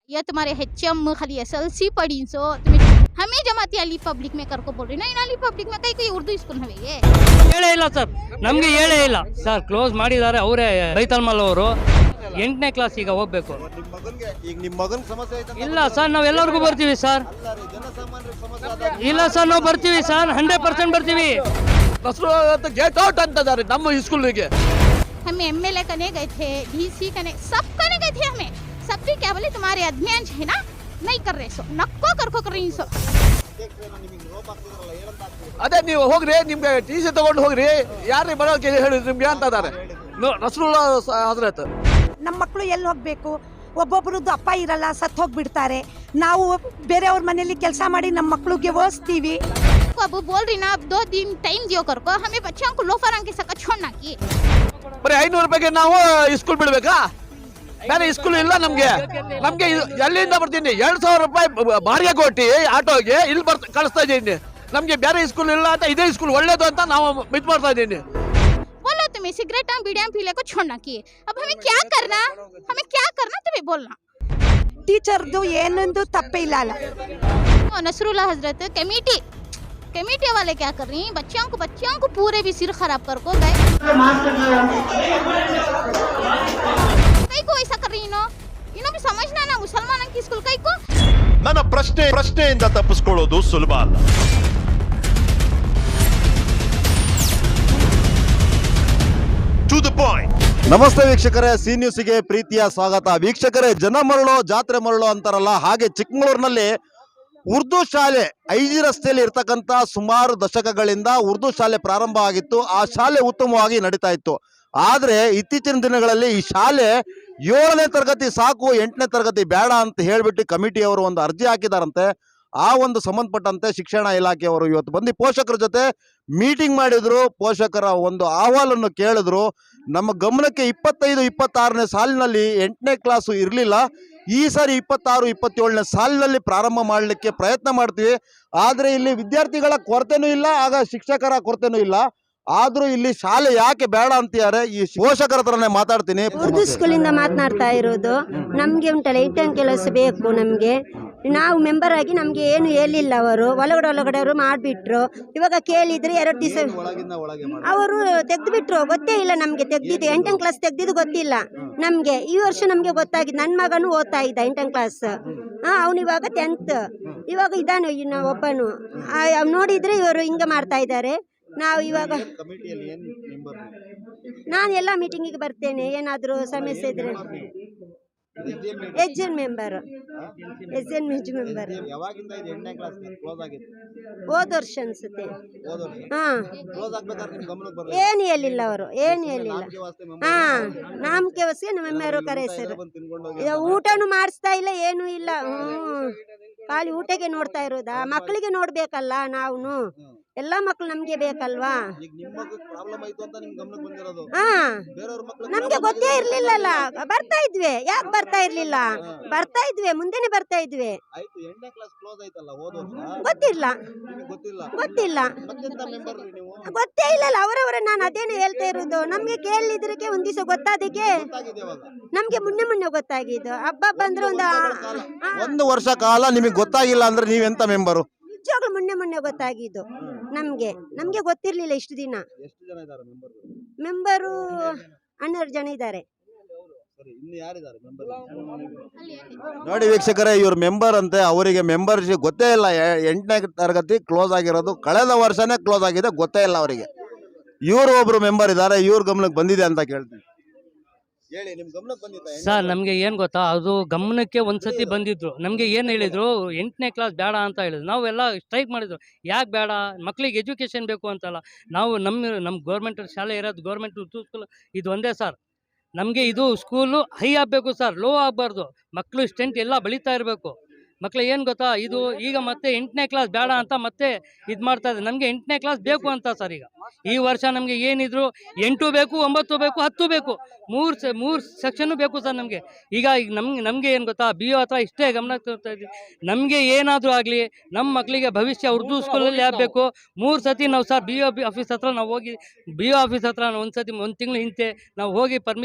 या तुम्हारे HM खाली SLC पढ़ी सो तुम्हें हमें जमाती अली पब्लिक में कर को बोल रही ना इन अली पब्लिक में कहीं कोई उर्दू स्कूल में ये ಹೇಳೇ ಇಲ್ಲ ಸರ್, ನಮಗೆ ಹೇಳೇ ಇಲ್ಲ ಸರ್. ಕ್ಲೋಸ್ ಮಾಡಿದ್ದಾರೆ ಅವರೇ, ರೈತಲ್ಮಲ್ ಅವರು. 8ನೇ ಕ್ಲಾಸ್ ಈಗ ಹೋಗ್ಬೇಕು. ನಿಮ್ಮ ಮಗನ ಸಮಸ್ಯೆ ಐತೆ ಇಲ್ಲ ಸರ್, ನಾವು ಎಲ್ಲರಿಗೂ ಬರ್ತೀವಿ ಸರ್. ಇಲ್ಲ ಸರ್, ನಾವು ಬರ್ತೀವಿ ಸರ್, 100% ಬರ್ತೀವಿ. गेट आउट अंतिದ್ದಾರೆ ನಮ್ಮ स्कूल हम MLA करने गए थे, DC करने सब करने गए थे. हमें सबसे क्या बोले तुम्हारे अध्ययन है ना नहीं कर रहे सो नक्को करको कर रही सो ಅದೇ ನೀವು ಹೋಗ್ರಿ, ನಿಮ್ಗೆ TC ತಗೊಂಡು ಹೋಗ್ರಿ, ಯಾರೇ ಬರೋಕೆ ಹೇಳಿ ನಿಮ್ಗೆ ಅಂತ ಇದ್ದಾರೆ ರಸೂಲುಲ್ಲಾ ಹಜರತ್. ನಮ್ಮ ಮಕ್ಕಳು ಎಲ್ಲಿ ಹೋಗ್ಬೇಕು? ಒಬ್ಬೊಬ್ರದ್ದು ಅಪ್ಪ ಇರಲ್ಲ, ಸತ್ತು ಹೋಗ್ಬಿಡ್ತಾರೆ. ನಾವು ಬೇರೆಯವ್ರ ಮನೆಯಲ್ಲಿ ಕೆಲಸ ಮಾಡಿ ನಮ್ಮ ಮಕ್ಕಳಿಗೆ ಓದಿಸ್ತೀವಿ. अब बोल रही ना, अब 2 दिन टाइम दियो कर को हमें बच्चों को लोफर अंक सका छोड़ना की ಬರೀ 500 ರೂಪಾಯಿಗೆ ನಾವು ಸ್ಕೂಲ್ ಬಿಡ್ಬೇಕಾ? ಬೇರೆ ಸ್ಕೂಲ್ ಇಲ್ಲ ನಮ್ಗೆ. ಎಲ್ಲಿಂದ ಬರ್ತೀನಿ? 2000 ರೂಪಾಯಿ ಬಾಡಿಗೆ ಕೊಟ್ಟು ಆಟೋಗೆ ಇಲ್ಲಿ ಕಳಿಸ್ತಾ ಇದ್ದೀನಿ. ನಮ್ಗೆ ಬೇರೆ ಸ್ಕೂಲ್ ಇಲ್ಲ ಅಂತ ಇದೇ ಸ್ಕೂಲ್ ಒಳ್ಳೇದು ಅಂತ ನಾವು ಮಿತ್ ಮಾಡ್ತಾ ಇದ್ದೀನಿ. बोलो तुम्हें सिगरेट और बीड़ियां पीले को छोड़ना की. अब हमें क्या करना तुम्हें बोलना. ಟೀಚರ್ದು ಏನೊಂದು ತಪ್ಪೇ ಇಲ್ಲ ಅಲ್ಲ. नसरुल्ला हजरत कमेटी वाले क्या कर रही हैं? बच्चों को पूरे भी सिर खराब कर को गए. कई को ऐसा कर रही इनो भी समझना ना मुसलमान की स्कूल कई को. ನನ್ನ ಪ್ರಶ್ನೆಯಿಂದ ತಪ್ಪಿಸ್ಕೊಳ್ಳೋದು ಸುಲಭ ಅಲ್ಲ. To the point. ನಮಸ್ತೆ ವೀಕ್ಷಕರೇ, ಸಿ ನ್ಯೂಸ್ಗೆ ಪ್ರೀತಿಯ ಸ್ವಾಗತ. ವೀಕ್ಷಕರೇ, ಜನ ಮರಳು ಜಾತ್ರೆ ಮರಳು ಅಂತಾರಲ್ಲ, ಹಾಗೆ ಚಿಕ್ಕಮಗಳೂರಿನಲ್ಲಿ ಉರ್ದು ಶಾಲೆ ಐಜಿ ರಸ್ತೆಯಲ್ಲಿ ಇರ್ತಕ್ಕಂಥ ಸುಮಾರು ದಶಕಗಳಿಂದ ಉರ್ದು ಶಾಲೆ ಪ್ರಾರಂಭ ಆಗಿತ್ತು. ಆ ಶಾಲೆ ಉತ್ತಮವಾಗಿ ನಡೀತಾ ಇತ್ತು. ಆದರೆ ಇತ್ತೀಚಿನ ದಿನಗಳಲ್ಲಿ ಈ ಶಾಲೆ 7ನೇ ತರಗತಿ ಸಾಕು, 8ನೇ ತರಗತಿ ಬೇಡ ಅಂತ ಹೇಳ್ಬಿಟ್ಟು ಕಮಿಟಿಯವರು ಒಂದು ಅರ್ಜಿ ಹಾಕಿದಾರಂತೆ. ಆ ಒಂದು ಸಂಬಂಧಪಟ್ಟಂತೆ ಶಿಕ್ಷಣ ಇಲಾಖೆಯವರು ಇವತ್ತು ಬಂದು ಪೋಷಕರ ಜೊತೆ ಮೀಟಿಂಗ್ ಮಾಡಿದ್ರು. ಪೋಷಕರ ಒಂದು ಅಹವಾಲನ್ನು ಕೇಳಿದ್ರು. ನಮ್ಮ ಗಮನಕ್ಕೆ 25-26ನೇ ಸಾಲಿನಲ್ಲಿ 8ನೇ ಕ್ಲಾಸು ಇರಲಿಲ್ಲ. ಈ ಸಾರಿ 26-27ನೇ ಸಾಲಿನಲ್ಲಿ ಪ್ರಾರಂಭ ಮಾಡಲಿಕ್ಕೆ ಪ್ರಯತ್ನ ಮಾಡ್ತೀವಿ. ಆದರೆ ಇಲ್ಲಿ ವಿದ್ಯಾರ್ಥಿಗಳ ಕೊರತೆನೂ ಇಲ್ಲ, ಆಗ ಶಿಕ್ಷಕರ ಕೊರತೆನೂ ಇಲ್ಲ. ಆದ್ರೂ ಇಲ್ಲಿ ಶಾಲೆ ಯಾಕೆ ಬೇಡ ಅಂತಿದ್ದಾರೆ. ಈ ಪೋಷಕರ ಹತ್ರನೇ ಮಾತಾಡ್ತೀನಿ. ಉರ್ದು ಸ್ಕೂಲಿಂದ ಮಾತನಾಡ್ತಾ ಇರೋದು. ನಮಗೆ ಉಂಟಲ್ಲ 8ನೇ ಕೆಲಸ ಬೇಕು. ನಮಗೆ ನಾವು ಮೆಂಬರ್ ಆಗಿ ನಮಗೆ ಏನು ಹೇಳಿಲ್ಲ. ಅವರು ಒಳಗಡೆ ಅವರು ಮಾಡಿಬಿಟ್ರು. ಇವಾಗ ಕೇಳಿದ್ರೆ 2 ದಿವಸ ಅವರು ತೆಗೆದುಬಿಟ್ರು. ಗೊತ್ತೇ ಇಲ್ಲ ನಮಗೆ ತೆಗ್ದಿದ್ದು. 8ನೇ ಕ್ಲಾಸ್ ತೆಗ್ದಿದ್ದು ಗೊತ್ತಿಲ್ಲ ನಮಗೆ. ಈ ವರ್ಷ ನಮಗೆ ಗೊತ್ತಾಗಿದೆ. ನನ್ನ ಮಗನೂ ಓದ್ತಾ ಇದ್ದ 8ನೇ ಕ್ಲಾಸ್. ಅವನು ಇವಾಗ 10th. ಇವಾಗ ಇದ್ದಾನೆ ಇನ್ನು ಒಬ್ಬನು. ನೋಡಿದ್ರೆ ಇವರು ಹಿಂಗೆ ಮಾಡ್ತಾ ಇದ್ದಾರೆ. ನಾವು ಇವಾಗ ನಾನು ಎಲ್ಲ ಮೀಟಿಂಗಿಗೆ ಬರ್ತೇನೆ. ಏನಾದರೂ ಸಮಸ್ಯೆ ಇದ್ರೆ ಎಸ್ ಎನ್ ಮೆಂಬರ್. ಹೋದ ವರ್ಷ ಅನ್ಸುತ್ತೆ. ಏನು ಹೇಳಿಲ್ಲ ಅವರು, ಏನು ಹೇಳಿಲ್ಲ. ನಮ್ಗೆ ನಮ್ಮ ಮೆಂಬರು ಕರೆಸರು. ಊಟನು ಮಾಡಿಸ್ತಾ ಇಲ್ಲ, ಏನೂ ಇಲ್ಲ. ಖಾಲಿ ಊಟಕ್ಕೆ ನೋಡ್ತಾ ಇರೋದಾ? ಮಕ್ಕಳಿಗೆ ನೋಡ್ಬೇಕಲ್ಲ ನಾವು. ಎಲ್ಲ ಮಕ್ಕಳು ನಮ್ಗೆ ಬೇಕಲ್ವಾ? ನಮ್ಗೆ ಗೊತ್ತೇ ಇರ್ಲಿಲ್ಲಲ್ಲ. ಬರ್ತಾ ಇದ್ವಿ. ಯಾಕೆ ಬರ್ತಾ ಇರ್ಲಿಲ್ಲ? ಬರ್ತಾ ಇದ್ವಿ, ಮುಂದೆನೆ ಬರ್ತಾ ಇದ್ವಿ. ಗೊತ್ತಿಲ್ಲ ಗೊತ್ತೇ ಇಲ್ಲಲ್ಲ. ಅವರವರ ನಾನು ಅದೇನು ಹೇಳ್ತಾ ಇರೋದು. ನಮ್ಗೆ ಕೇಳಿದ್ರಕ್ಕೆ ಒಂದ್ ದಿವಸ ಗೊತ್ತಾದಕ್ಕೆ ನಮ್ಗೆ ಮುನ್ನೆ ಗೊತ್ತಾಗಿದ್ದು. ಹಬ್ಬ ಬಂದ್ರೆ ಒಂದು ವರ್ಷ ಕಾಲ ನಿಮಗೆ ಗೊತ್ತಾಗಿಲ್ಲ ಅಂದ್ರೆ ನೀವೆಂತ ಮೆಂಬರು? ನಿಜವಾಗ್ಲೂ ಮುನ್ನೆ ಗೊತ್ತಾಗಿದ್ದು ನಮ್ಗೆ ಗೊತ್ತಿರ್ಲಿಲ್ಲ ಇಷ್ಟು ದಿನ. ಮೆಂಬರು 12 ಜನ ಇದ್ದಾರೆ. ನೋಡಿ ವೀಕ್ಷಕರೇ, ಇವ್ರ ಮೆಂಬರ್ ಅಂತೆ. ಅವರಿಗೆ ಮೆಂಬರ್ಶಿಪ್ ಗೊತ್ತೇ ಇಲ್ಲ. 8ನೇ ತರಗತಿ ಕ್ಲೋಸ್ ಆಗಿರೋದು, ಕಳೆದ ವರ್ಷನೇ ಕ್ಲೋಸ್ ಆಗಿದೆ, ಗೊತ್ತೇ ಇಲ್ಲ ಅವರಿಗೆ. ಇವರು ಒಬ್ರು ಮೆಂಬರ್ ಇದ್ದಾರೆ. ಇವ್ರ ಗಮನಕ್ಕೆ ಬಂದಿದೆ ಅಂತ ಕೇಳ್ತೀನಿ. ಸರ್, ನಮಗೆ ಏನು ಗೊತ್ತಾ, ಅದು ಗಮನಕ್ಕೆ ಒಂದ್ಸತಿ ಬಂದಿದ್ರು. ನಮಗೆ ಏನು ಹೇಳಿದ್ರು, 8ನೇ ಕ್ಲಾಸ್ ಬೇಡ ಅಂತ ಹೇಳಿದ್ರು. ನಾವೆಲ್ಲ ಸ್ಟ್ರೈಕ್ ಮಾಡಿದ್ರು. ಯಾಕೆ ಬೇಡ? ಮಕ್ಕಳಿಗೆ ಎಜುಕೇಷನ್ ಬೇಕು ಅಂತಲ್ಲ. ನಾವು ನಮ್ಮ ಗೌರ್ಮೆಂಟ್ ಶಾಲೆ ಇರೋದು ಗೌರ್ಮೆಂಟ್ ಸ್ಕೂಲ್ ಇದು ಒಂದೇ ಸರ್. ನಮಗೆ ಇದು ಸ್ಕೂಲು ಹೈ ಆಗಬೇಕು ಸರ್, ಲೋ ಆಗಬಾರ್ದು. ಮಕ್ಕಳು ಸ್ಟ್ರೆಂತ್ ಎಲ್ಲ ಬೆಳೀತಾ ಇರಬೇಕು. ಮಕ್ಕಳು ಏನು ಗೊತ್ತಾ, ಇದು ಈಗ ಮತ್ತೆ 8ನೇ ಕ್ಲಾಸ್ ಬೇಡ ಅಂತ ಮತ್ತೆ ಇದು ಮಾಡ್ತಾ ಇದೆ. ನಮಗೆ 8ನೇ ಕ್ಲಾಸ್ ಬೇಕು ಅಂತ ಸರ್. ಈಗ ಈ ವರ್ಷ ನಮಗೆ ಏನಿದ್ರು 8 ಬೇಕು, 9 ಬೇಕು, 10 ಬೇಕು, ಮೂರು ಸೆಕ್ಷನ್ ಬೇಕು ಸರ್ ನಮಗೆ. ಈಗ ನಮಗೆ ಏನು ಗೊತ್ತಾ, ಬಿ ಒ ಹತ್ರ ಇಷ್ಟೇ ಗಮನ ತೋರ್ತಾ ಇದ್ವಿ. ನಮಗೆ ಏನಾದರೂ ಆಗಲಿ ನಮ್ಮ ಮಕ್ಕಳಿಗೆ ಭವಿಷ್ಯ ಉರ್ದು ಸ್ಕೂಲಲ್ಲಿ ಆಗಬೇಕು. 3 ಸತಿ ನಾವು ಸರ್ ಬಿ ಒ ಆಫೀಸ್ ಹತ್ರ ನಾವು ಹೋಗಿ, ಬಿ ಒ ಆಫೀಸ್ ಹತ್ರ ಒಂದು ಸತಿ 1 ತಿಂಗಳು ಹಿಂದೆ ನಾವು ಹೋಗಿ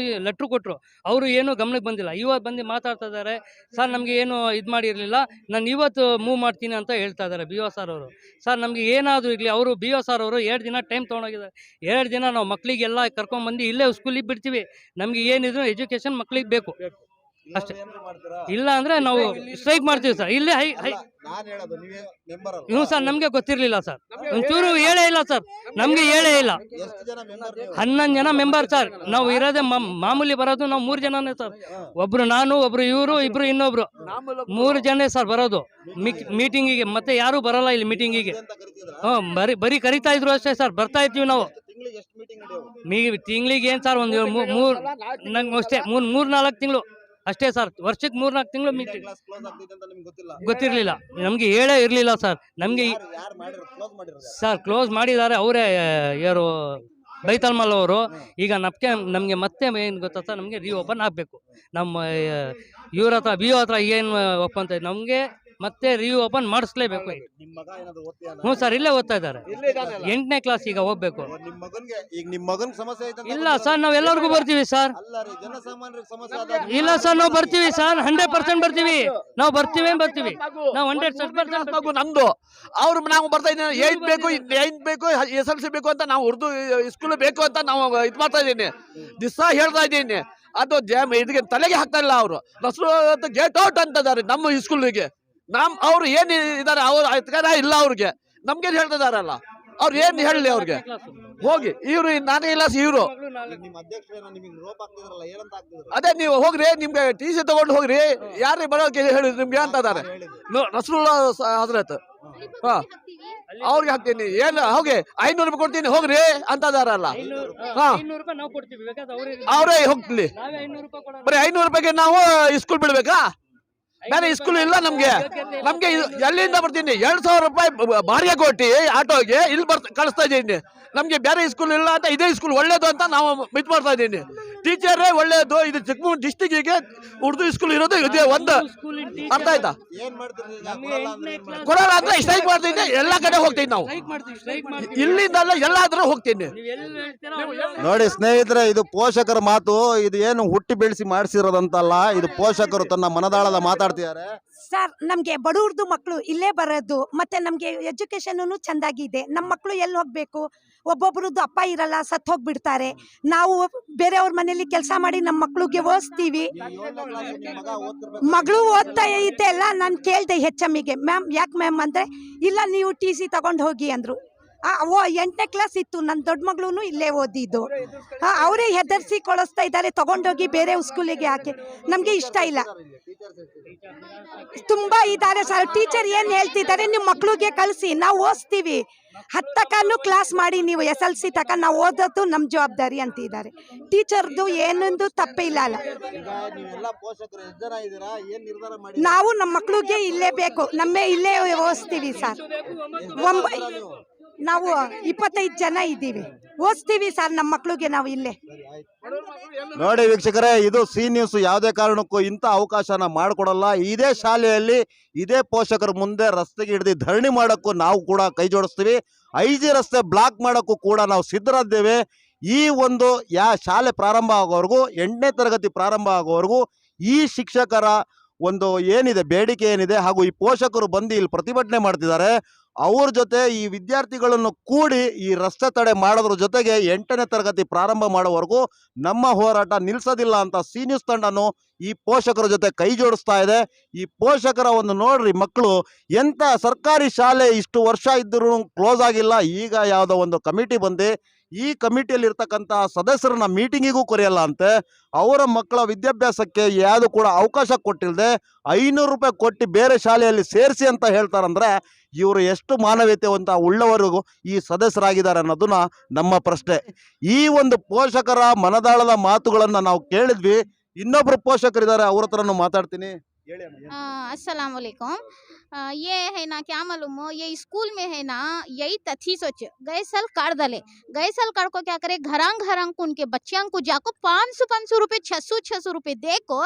ಲೆಟ್ರು ಕೊಟ್ಟರು. ಅವರು ಏನೂ ಗಮನಕ್ಕೆ ಬಂದಿಲ್ಲ. ಇವತ್ತು ಬಂದು ಮಾತಾಡ್ತಾ ಇದ್ದಾರೆ, ಸರ್ ನಮಗೆ ಏನು ಇದು ಮಾಡಿರಲಿಲ್ಲ, ನಾನು ಇವತ್ತು ಮೂವ್ ಮಾಡ್ತೀನಿ ಅಂತ ಹೇಳ್ತಾ ಇದ್ದಾರೆ ಬಿ ಒ ಸರ್ ಅವರು. ಸರ್ ನಮಗೆ ಏನಾದರೂ ಇರಲಿ, ಅವರು ಬಿ ಒ ಸರ್ ಅವರು 2 ದಿನ ಟೈಮ್ ತೊಗೊಂಡೋಗಿದ್ದಾರೆ. 2 ದಿನ ನಾವು ಮಕ್ಕಳಿಗೆಲ್ಲ ಕರ್ಕೊಂಡ್ಬಂದು ಇಲ್ಲೇ ಸ್ಕೂಲಿಗೆ ಬಿಡ್ತೀವಿ. ನಮಗೆ ಏನಿದ್ರು ಎಜುಕೇಶನ್ ಮಕ್ಕಳಿಗೆ ಬೇಕು ಅಷ್ಟೇ. ಇಲ್ಲ ಅಂದರೆ ನಾವು ಸ್ಟ್ರೈಕ್ ಮಾಡ್ತೀವಿ ಸರ್. ಇಲ್ಲೇ ಹ್ಞೂ ಸರ್, ನಮಗೆ ಗೊತ್ತಿರಲಿಲ್ಲ ಸರ್, ಒಂಚೂರು ಹೇಳೇ ಇಲ್ಲ ಸರ್, ನಮಗೆ ಹೇಳೇ ಇಲ್ಲ. 11 ಜನ ಮೆಂಬರ್ ಸರ್. ನಾವು ಇರೋದೇ ಮಾಮೂಲಿ ಬರೋದು ನಾವು 3 ಜನನೇ ಸರ್. ಒಬ್ರು ನಾನು, ಒಬ್ರು ಇವರು, ಇಬ್ರು ಇನ್ನೊಬ್ರು, 3 ಜನ ಸರ್ ಬರೋದು ಮೀಟಿಂಗಿಗೆ. ಮತ್ತೆ ಯಾರು ಬರಲ್ಲ ಇಲ್ಲಿ ಮೀಟಿಂಗಿಗೆ. ಬರೀ ಕರಿತಾ ಇದ್ರು ಅಷ್ಟೇ ಸರ್. ಬರ್ತಾ ಇರ್ತೀವಿ ನಾವು. ತಿಂಗಳಿಗೆ ಏನು ಸರ್, ಒಂದು ನಂಗೆ ಅಷ್ಟೇ 3-4 ತಿಂಗಳು ಅಷ್ಟೇ ಸರ್. ವರ್ಷಕ್ಕೆ 3-4 ತಿಂಗಳು ಮೀಟಿಂಗ್. ಗೊತ್ತಿರಲಿಲ್ಲ ನಮಗೆ, ಹೇಳೇ ಇರಲಿಲ್ಲ ಸರ್ ನಮಗೆ. ಸರ್ ಕ್ಲೋಸ್ ಮಾಡಿದ್ದಾರೆ ಅವರೇ, ಯಾರು ಬೈತಲ್ ಮಾಲ್ ಅವರು. ಈಗ ನಮಗೆ ಮತ್ತೆ ಏನು ಗೊತ್ತಾ ಸರ್, ನಮಗೆ ರೀಓಪನ್ ಆಗಬೇಕು. ನಮ್ಮ ಇವ್ರ ಹತ್ರ ಬಿ ಒ ಹತ್ರ ಏನು ಒಪ್ಪಂತ ನಮಗೆ ಮತ್ತೆ ರೀಓಪನ್ ಮಾಡಿಸ್ಲೇಬೇಕು. ಹ್ಞೂ ಸರ್, ಇಲ್ಲೇ ಓದ್ತಾ ಇದ್ದಾರೆ, 8ನೇ ಕ್ಲಾಸ್ ಈಗ ಹೋಗ್ಬೇಕು. ಇಲ್ಲ ಸರ್, ನಾವು ಎಲ್ಲರಿಗೂ ಬರ್ತೀವಿ ಸರ್. ಇಲ್ಲ ಸರ್, ನಾವು ಬರ್ತೀವಿ ಸರ್, 100% ಬರ್ತೀವಿ. ನಾವು ಬರ್ತೀವಿ ನಾವು 100% ನಮ್ದು. ಅವ್ರು ನಾವು ಬರ್ತಾ ಇದ್ದೀನಿ, 8 ಬೇಕು, 8 ಬೇಕು, SLC ಬೇಕು ಅಂತ ನಾವು ಉರ್ದು ಸ್ಕೂಲ್ ಬೇಕು ಅಂತ ನಾವು ಇದು ಮಾಡ್ತಾ ಇದ್ದೀನಿ. ದಿವಸ ಹೇಳ್ತಾ ಇದ್ದೀನಿ. ಅದು ಇದಕ್ಕೆ ತಲೆಗೆ ಹಾಕ್ತಾ ಇಲ್ಲ ಅವರು. ನಸ್ರು ಗೇಟ್ ಔಟ್ ಅಂತಿದ್ದಾರೆ ನಮ್ಮ ಸ್ಕೂಲಿಗೆ. ಅವ್ರು ಏನ್ ಇದಾರೆ, ಅವ್ರು ಅಧಿಕಾರ ಇಲ್ಲ ಅವ್ರಿಗೆ. ನಮ್ಗೇನು ಹೇಳ್ತಿದಾರಲ್ಲ, ಅವ್ರು ಏನ್ ಹೇಳಲಿ ಅವ್ರಿಗೆ. ಹೋಗಿ ಇವ್ರು 4ನೇ ಕ್ಲಾಸ್ ಇವ್ರು. ಅದೇ ನೀವು ಹೋಗ್ರಿ, ನಿಮ್ಗೆ TC ತಗೊಂಡು ಹೋಗ್ರಿ, ಯಾರೇ ಬರೋಕೆ ಹೇಳಿ ನಿಮ್ಗೆ ಅಂತ ಇದಾರೆ. ನಸ್ರುಲ್ಲಾ ಹಜರತ್ ಅವ್ರಿಗೆ ಹಾಕ್ತೀನಿ. ಏನು ಹೋಗಿ 500 ರೂಪಾಯಿ ಕೊಡ್ತೀನಿ ಹೋಗ್ರಿ ಅಂತ ಇದಾರಲ್ಲ. ಅವರೇ ಹೋಗ್ಲಿ. ಬರೀ 500 ರೂಪಾಯಿಗೆ ನಾವು ಸ್ಕೂಲ್ ಬಿಡ್ಬೇಕಾ? ಬೇರೆ ಸ್ಕೂಲ್ ಇಲ್ಲ ನಮ್ಗೆ. ಎಲ್ಲಿಂದ ಬರ್ತೀನಿ? 2,000 ರೂಪಾಯಿ ಬಾಡಿಗೆ ಕೊಟ್ಟು ಆಟೋಗೆ ಇಲ್ಲಿ ಕಳಿಸ್ತಾ ಇದ್ದೀನಿ. ನಮ್ಗೆ ಬೇರೆ ಸ್ಕೂಲ್ ಇಲ್ಲ ಅಂತ ಇದೇ ಸ್ಕೂಲ್ ಒಳ್ಳೇದು ಅಂತ ನಾವು ಮಿತ್ ಮಾಡ್ತಾ ಇದ್ದೀನಿ. ಟೀಚರೇ ಒಳ್ಳೇದು. ಇದು ಚಿಕ್ಕಮಗಳೂರು ಡಿಸ್ಟಿಕ್ಕಿಗೆ ಉರ್ದು ಸ್ಕೂಲ್ ಇರೋದು ಇದೇ ಒಂದು. ಅರ್ಥ ಆಯ್ತಾ? ಕೊಡಲ್ಲ ಅಂದ್ರೆ ಸ್ಟ್ರೈಕ್ ಮಾಡ್ತೀನಿ. ಎಲ್ಲ ಕಡೆ ಹೋಗ್ತೀನಿ ನಾವು. ಇಲ್ಲಿಂದಲ್ಲ ಎಲ್ಲಾದ್ರೂ ಹೋಗ್ತೀನಿ. ನೋಡಿ ಸ್ನೇಹಿತರೆ, ಇದು ಪೋಷಕರ ಮಾತು. ಇದು ಏನು ಹುಟ್ಟಿ ಬೆಳೆಸಿ ಮಾಡಿಸಿರೋದಂತಲ್ಲ, ಇದು ಪೋಷಕರು ತನ್ನ ಮನದಾಳದ ಮಾತಾಡ್ತಿದ್ದಾರೆ. ಸರ್, ನಮಗೆ ಬಡವ್ರದ್ದು ಮಕ್ಕಳು ಇಲ್ಲೇ ಬರೋದು, ಮತ್ತೆ ನಮಗೆ ಎಜುಕೇಶನ್ ಚೆಂದಾಗಿದೆ. ನಮ್ಮ ಮಕ್ಕಳು ಎಲ್ಲಿ ಹೋಗ್ಬೇಕು? ಒಬ್ಬೊಬ್ರದ್ದು ಅಪ್ಪ ಇರಲ್ಲ, ಸತ್ತು ಹೋಗ್ಬಿಡ್ತಾರೆ. ನಾವು ಬೇರೆಯವ್ರ ಮನೇಲಿ ಕೆಲಸ ಮಾಡಿ ನಮ್ಮ ಮಕ್ಳಿಗೆ ಓದಿಸ್ತೀವಿ. ಮಗಳು ಓದ್ತಾ ಐತೆ ಎಲ್ಲ. ನಾನು ಕೇಳಿದೆ HMಗೆ, ಮ್ಯಾಮ್ ಯಾಕೆ ಮ್ಯಾಮ್ ಅಂದರೆ, ಇಲ್ಲ ನೀವು TC ತಗೊಂಡು ಹೋಗಿ ಅಂದರು. 8ನೇ ಕ್ಲಾಸ್ ಇತ್ತು. ನನ್ನ ದೊಡ್ಡ ಮಗಳೂ ಇಲ್ಲೇ ಓದಿದ್ದು. ಅವರೇ ಹೆದರ್ಸಿ ಕಳಿಸ್ತಾ ಇದ್ದಾರೆ, ತಗೊಂಡೋಗಿ ಬೇರೆ ಸ್ಕೂಲಿಗೆ ಹಾಕಿ. ನಮಗೆ ಇಷ್ಟ ಇಲ್ಲ. ತುಂಬಾ ಇದ್ದಾರೆ ಸರ್. ಟೀಚರ್ ಏನು ಹೇಳ್ತಿದ್ದಾರೆ, ನಿಮ್ಮ ಮಕ್ಳಿಗೆ ಕಳಿಸಿ, ನಾವು ಓದಿಸ್ತೀವಿ. 10 ತನಕ ಕ್ಲಾಸ್ ಮಾಡಿ, ನೀವು SLC ತನಕ ನಾವು ಓದೋದು ನಮ್ಮ ಜವಾಬ್ದಾರಿ ಅಂತಿದ್ದಾರೆ. ಟೀಚರ್ದು ಏನೊಂದು ತಪ್ಪೇ ಇಲ್ಲ ಅಲ್ಲ. ನಾವು ನಮ್ಮ ಮಕ್ಳಿಗೆ ಇಲ್ಲೇ ಬೇಕು, ಇಲ್ಲೇ ಓದಿಸ್ತೀವಿ ಸರ್. ನಾವು 25 ಜನ ಇದ್ದೀವಿ, ಓದಿಸ್ತೀವಿ ಸರ್ ನಮ್ಮ ಮಕ್ಳಿಗೆ ನಾವು ಇಲ್ಲೇ. ನೋಡಿ ವೀಕ್ಷಕರೇ, ಇದು ಸಿ ನ್ಯೂಸ್ ಯಾವುದೇ ಕಾರಣಕ್ಕೂ ಇಂಥ ಅವಕಾಶನ ಮಾಡಿಕೊಡಲ್ಲ. ಇದೇ ಶಾಲೆಯಲ್ಲಿ ಇದೇ ಪೋಷಕರ ಮುಂದೆ ರಸ್ತೆಗೆ ಹಿಡಿದು ಧರಣಿ ಮಾಡೋಕ್ಕೂ ನಾವು ಕೂಡ ಕೈ ಜೋಡಿಸ್ತೀವಿ. IG ರಸ್ತೆ ಬ್ಲಾಕ್ ಮಾಡೋಕ್ಕೂ ಕೂಡ ನಾವು ಸಿದ್ಧರಿದ್ದೇವೆ. ಈ ಒಂದು ಶಾಲೆ ಪ್ರಾರಂಭ ಆಗೋವರೆಗೂ, 8ನೇ ತರಗತಿ ಪ್ರಾರಂಭ ಆಗೋವರೆಗೂ ಈ ಶಿಕ್ಷಕರ ಒಂದು ಏನಿದೆ ಬೇಡಿಕೆ ಏನಿದೆ, ಹಾಗೂ ಈ ಪೋಷಕರು ಬಂದು ಇಲ್ಲಿ ಪ್ರತಿಭಟನೆ ಮಾಡ್ತಿದ್ದಾರೆ, ಅವ್ರ ಜೊತೆ ಈ ವಿದ್ಯಾರ್ಥಿಗಳನ್ನು ಕೂಡಿ ಈ ರಸ್ತೆ ತಡೆ ಮಾಡೋದ್ರ ಜೊತೆಗೆ 8ನೇ ತರಗತಿ ಪ್ರಾರಂಭ ಮಾಡೋವರೆಗೂ ನಮ್ಮ ಹೋರಾಟ ನಿಲ್ಲಿಸೋದಿಲ್ಲ ಅಂತ ಸಿ ನ್ಯೂಸ್ ತಂಡನು ಈ ಪೋಷಕರ ಜೊತೆ ಕೈ ಜೋಡಿಸ್ತಾ ಇದೆ. ಈ ಪೋಷಕರ ಒಂದು ನೋಡ್ರಿ, ಮಕ್ಕಳು ಎಂಥ ಸರ್ಕಾರಿ ಶಾಲೆ ಇಷ್ಟು ವರ್ಷ ಇದ್ದರೂ ಕ್ಲೋಸ್ ಆಗಿಲ್ಲ. ಈಗ ಯಾವುದೋ ಒಂದು ಕಮಿಟಿ ಬಂದು ಈ ಕಮಿಟಿಯಲ್ಲಿ ಇರ್ತಕ್ಕಂಥ ಸದಸ್ಯರನ್ನ ಮೀಟಿಂಗಿಗೂ ಕರೆಯಲ್ಲ ಅಂತೆ. ಅವರ ಮಕ್ಕಳ ವಿದ್ಯಾಭ್ಯಾಸಕ್ಕೆ ಯಾವುದು ಕೂಡ ಅವಕಾಶ ಕೊಟ್ಟಿಲ್ಲದೆ 500 ರೂಪಾಯಿ ಕೊಟ್ಟು ಬೇರೆ ಶಾಲೆಯಲ್ಲಿ ಸೇರಿಸಿ ಅಂತ ಹೇಳ್ತಾರಂದ್ರೆ ಇವರು ಎಷ್ಟು ಮಾನವೀಯತೆವಂತ ಉಳ್ಳವರಿಗೂ ಈ ಸದಸ್ಯರಾಗಿದ್ದಾರೆ ಅನ್ನೋದನ್ನ ನಮ್ಮ ಪ್ರಶ್ನೆ. ಈ ಒಂದು ಪೋಷಕರ ಮನದಾಳದ ಮಾತುಗಳನ್ನ ನಾವು ಕೇಳಿದ್ವಿ. ಇನ್ನೊಬ್ರು ಪೋಷಕರಿದ್ದಾರೆ, ಅವ್ರ ಹತ್ರನೂ ಮಾತಾಡ್ತೀನಿ. ಹೇಳಿ ಅಮ್ಮ, ಏನ್ अस्सलाम वालेकुम। ये है ना क्या मालूम हो, ये स्कूल में है ना यही तथी सोच गए साल काट दले। गए साल काट को क्या करे, घरां को उनके बच्चियां को जाको 500 रुपए 600 रुपए दे को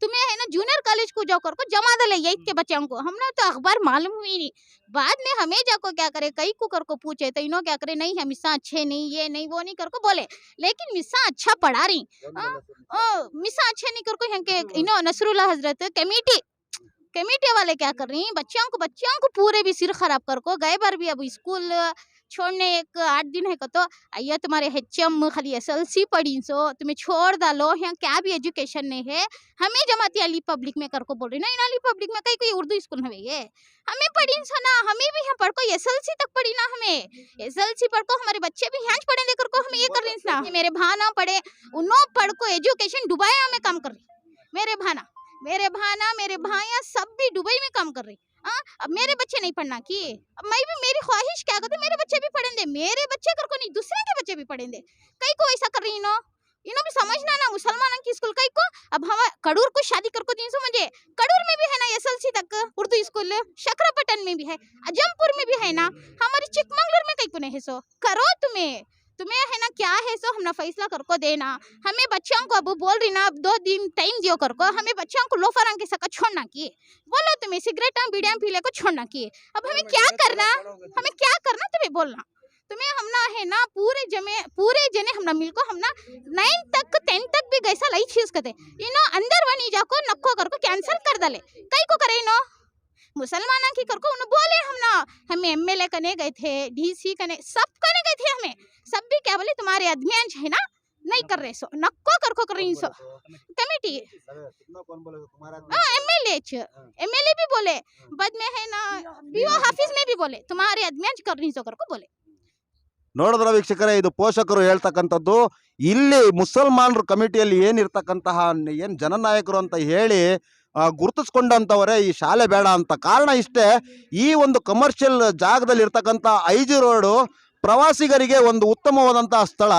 तुम्हें है ना जूनियर कॉलेज को जाओ कर को जमा दले यही के बच्चियों को। हमने तो अखबार मालूम हुई नहीं, बाद में हमें जाको क्या करे कई को कर को पूछे तो इन्हों क्या करे, नहीं हम मिस्सा अच्छे नहीं, ये नहीं वो नहीं कर को बोले, लेकिन मिस्सा अच्छा पढ़ा रही। मिस्सा अच्छे नहीं कर को के इन्हों नसरुल्लाह हजरत कमेटी वाले क्या कर रही हैं, बच्चियों को पूरे भी सिर खराब कर को गए बार भी अब स्कूल छोड़ने 8 दिन है तो अय्या तुम्हारे HM खाली SLC पढ़ी सो तुम्हें छोड़ डालो, यहाँ क्या भी एजुकेशन नहीं है। हमें जमाती अली पब्लिक में कर को बोल रही ना, इन अली पब्लिक में कहीं कोई उर्दू स्कूल में ये हमें पढ़ी सो ना, हमें भी यहाँ पढ़ को SLC तक पढ़ी ना, हमें SLC पढ़ को हमारे बच्चे भी यहाँ पढ़े लेकर को हमें ये कर रही ना। मेरे भाना पढ़े उन्हों पढ़ को एजुकेशन दुबई में काम कर रही, मेरे भाना मेरे भाइयाँ सब भी दुबई में काम कर रही। अब मेरे बच्चे नहीं पढ़ना की, अब मैं भी मेरी ख्वाहिश क्या करते मेरे बच्चे भी पढ़ेंगे, मेरे बच्चे कर को नहीं दूसरे के बच्चे भी पढ़ेंगे। कई को ऐसा कर रही इनो भी समझना ना, मुसलमानों की स्कूल कई को अब हम कड़ूर को शादी कर को 300 मुझे कड़ूर में भी है ना SLC तक उर्दू स्कूल, शकरापटन में भी है, अजमपुर में भी है ना, हमारी चिकमंगलूर में कई को नहीं है। सो करो तुम्हें है ना क्या है सो हमने फैसला कर को देना। हमें बच्चों को अब बोल रही ना, अब 2 दिन टाइम दियो कर को, हमें बच्चों को लोफर के सका छोड़ना की, बोलो तुम्हें सिगरेट बीड़ियां पीले को छोड़ना की। अब हमें क्या करना तुम्हें बोलना, तुम्हें हमना है ना पूरे जने हमना मिलको हमना 9 तक 10 तक भी गैसा लाई चीज करते इनो अंदर वनी जाको नक्को कर को कैंसिल कर डाले, कई को करे इनो मुसलमाना की कर को उन्हें बोले हम MLA कने गए थे, DC कने सब कने गए थे, हमें सब भी क्या बोले तुम्हारे अध्ययन है ना नहीं कर रहे सो नक्को कर को कर रही सो कमेटी MLA भी बोले, बाद में है ना BO हाफिज में भी बोले तुम्हारे अध्ययन कर रही सो कर को बोले। ನೋಡಿದ್ರ ವೀಕ್ಷಕರೇ, ಇದು ಪೋಷಕರು ಹೇಳ್ತಕ್ಕಂಥದ್ದು. ಇಲ್ಲಿ ಮುಸಲ್ಮಾನರ ಕಮಿಟಿಯಲ್ಲಿ ಏನಿರ್ತಕ್ಕಂತಹ ಏನ್ ಜನನಾಯಕರು ಅಂತ ಹೇಳಿ ಗುರುತಿಸ್ಕೊಂಡಂತವರೇ ಈ ಶಾಲೆ ಬೇಡ ಅಂತ. ಕಾರಣ ಇಷ್ಟೇ, ಈ ಒಂದು ಕಮರ್ಷಿಯಲ್ ಜಾಗದಲ್ಲಿ ಇರ್ತಕ್ಕಂಥ IG ರೋಡು ಪ್ರವಾಸಿಗರಿಗೆ ಒಂದು ಉತ್ತಮವಾದಂತಹ ಸ್ಥಳ.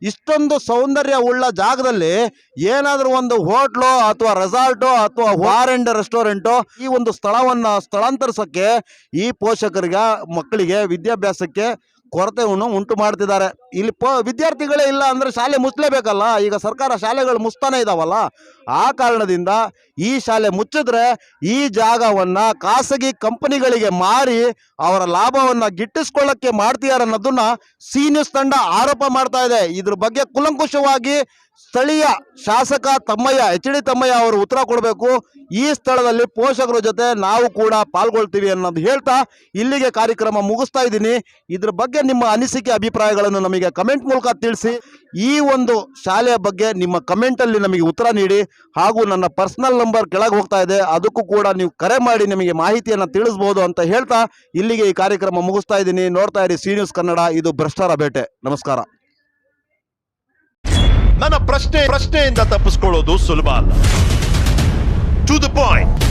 ಇಷ್ಟೊಂದು ಸೌಂದರ್ಯ ಉಳ್ಳ ಜಾಗದಲ್ಲಿ ಏನಾದರೂ ಒಂದು ಹೋಟ್ಲು ಅಥವಾ ರೆಸಾರ್ಟು ಅಥವಾ ಬಾರ್ ಅಂಡ್ ರೆಸ್ಟೋರೆಂಟು ಈ ಒಂದು ಸ್ಥಳಾಂತರಿಸೋಕ್ಕೆ ಈ ಪೋಷಕರಿಗೆ ಮಕ್ಕಳಿಗೆ ವಿದ್ಯಾಭ್ಯಾಸಕ್ಕೆ ಕೊರತೆ ಉಂಟು ಮಾಡ್ತಿದ್ದಾರೆ. ಇಲ್ಲಿ ವಿದ್ಯಾರ್ಥಿಗಳೇ ಇಲ್ಲ ಅಂದ್ರೆ ಶಾಲೆ ಮುಚ್ಚಲೇಬೇಕಲ್ಲ. ಈಗ ಸರ್ಕಾರ ಶಾಲೆಗಳು ಮುಚ್ತಾನೆ ಇದಾವಲ್ಲ, ಆ ಕಾರಣದಿಂದ ಈ ಶಾಲೆ ಮುಚ್ಚಿದ್ರೆ ಈ ಜಾಗವನ್ನ ಖಾಸಗಿ ಕಂಪನಿಗಳಿಗೆ ಮಾರಿ ಅವರ ಲಾಭವನ್ನ ಗಿಟ್ಟಿಸ್ಕೊಳ್ಳಕ್ಕೆ ಮಾಡ್ತಿದ್ದಾರೆ ಅನ್ನೋದನ್ನ ಸಿ ನ್ಯೂಸ್ ತಂಡ ಆರೋಪ ಮಾಡ್ತಾ ಇದೆ. ಇದ್ರ ಬಗ್ಗೆ ಕುಲಂಕುಷವಾಗಿ ಸ್ಥಳೀಯ ಶಾಸಕ HD ತಮ್ಮಯ್ಯ ಅವರು ಉತ್ತರ ಕೊಡಬೇಕು. ಈ ಸ್ಥಳದಲ್ಲಿ ಪೋಷಕರ ಜೊತೆ ನಾವು ಕೂಡ ಪಾಲ್ಗೊಳ್ತೀವಿ ಅನ್ನೋದು ಹೇಳ್ತಾ ಇಲ್ಲಿಗೆ ಕಾರ್ಯಕ್ರಮ ಮುಗಿಸ್ತಾ ಇದ್ದೀನಿ. ಇದ್ರ ಬಗ್ಗೆ ನಿಮ್ಮ ಅನಿಸಿಕೆ ಅಭಿಪ್ರಾಯಗಳನ್ನು ನಮಗೆ ಕಮೆಂಟ್ ಮೂಲಕ ತಿಳಿಸಿ. ಈ ಒಂದು ಶಾಲೆಯ ಬಗ್ಗೆ ನಿಮ್ಮ ಕಮೆಂಟಲ್ಲಿ ನಮಗೆ ಉತ್ತರ ನೀಡಿ. ಹಾಗೂ ನನ್ನ ಪರ್ಸನಲ್ ನಂಬರ್ ಕೆಳಗೆ ಹೋಗ್ತಾ ಇದೆ, ಅದಕ್ಕೂ ಕೂಡ ನೀವು ಕರೆ ಮಾಡಿ ನಿಮಗೆ ಮಾಹಿತಿಯನ್ನು ತಿಳಿಸ್ಬೋದು ಅಂತ ಹೇಳ್ತಾ ಇಲ್ಲಿಗೆ ಈ ಕಾರ್ಯಕ್ರಮ ಮುಗಿಸ್ತಾ ಇದ್ದೀನಿ. ನೋಡ್ತಾ ಇರಿ ಸಿ ನ್ಯೂಸ್ ಕನ್ನಡ, ಇದು ಭ್ರಷ್ಟರ ಬೇಟೆ. ನಮಸ್ಕಾರ. ನನ್ನ ಪ್ರಶ್ನೆಯಿಂದ ತಪ್ಪಿಸ್ಕೊಳ್ಳೋದು ಸುಲಭ ಅಲ್ಲ. To the point.